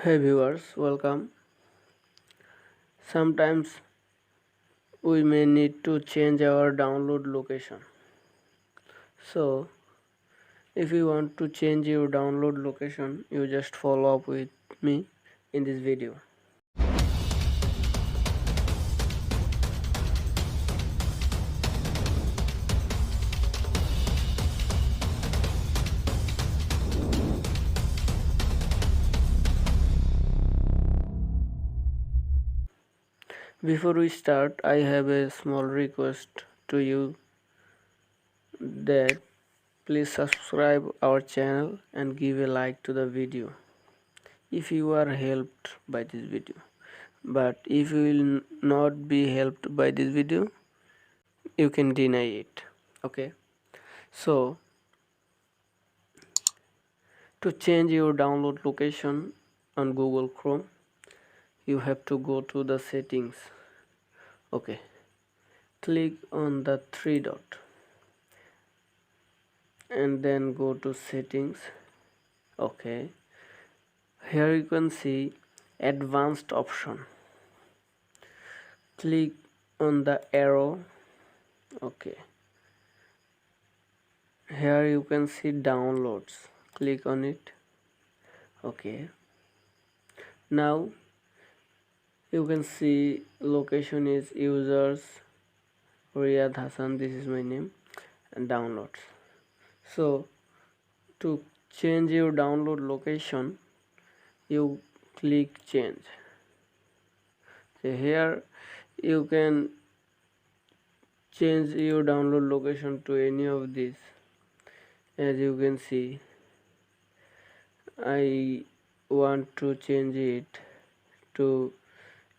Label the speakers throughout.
Speaker 1: Hey viewers, welcome. Sometimes we may need to change our download location. So, if you want to change your download location, you just follow up with me in this video. Before we start, I have a small request to you that please subscribe our channel and give a like to the video if you are helped by this video. But if you will not be helped by this video, you can deny it. Okay, so to change your download location on Google Chrome, you have to go to the settings. Okay, click on the three dot and then go to settings. Okay, here you can see advanced option. Click on the arrow. Okay, here you can see downloads. Click on it. Okay, now you can see location is users Riyad Hassan, this is my name, and downloads. So to change your download location, you click change. So here you can change your download location to any of these. As you can see, I want to change it to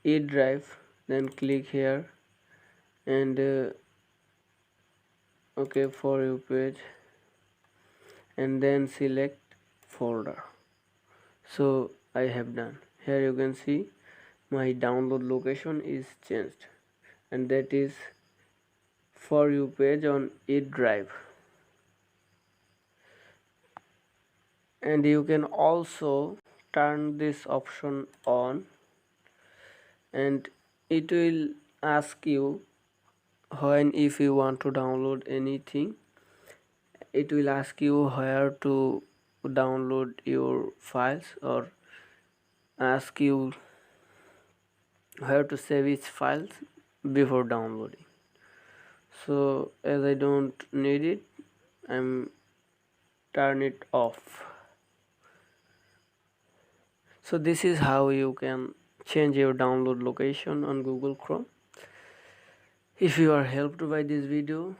Speaker 1: E drive. Then click here and okay, for your page, and then select folder. So I have done. Here you can see my download location is changed, and that is for you page on E drive. And you can also turn this option on, and it will ask you when if you want to download anything. It will ask you where to download your files, or ask you where to save each files before downloading. So as I don't need it, I'm turn it off. So this is how you can change your download location on Google Chrome. If you are helped by this video,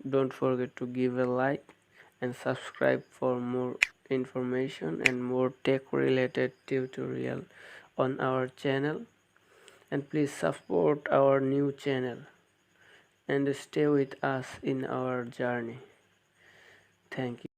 Speaker 1: don't forget to give a like and subscribe for more information and more tech related tutorial on our channel. And please support our new channel and stay with us in our journey. Thank you.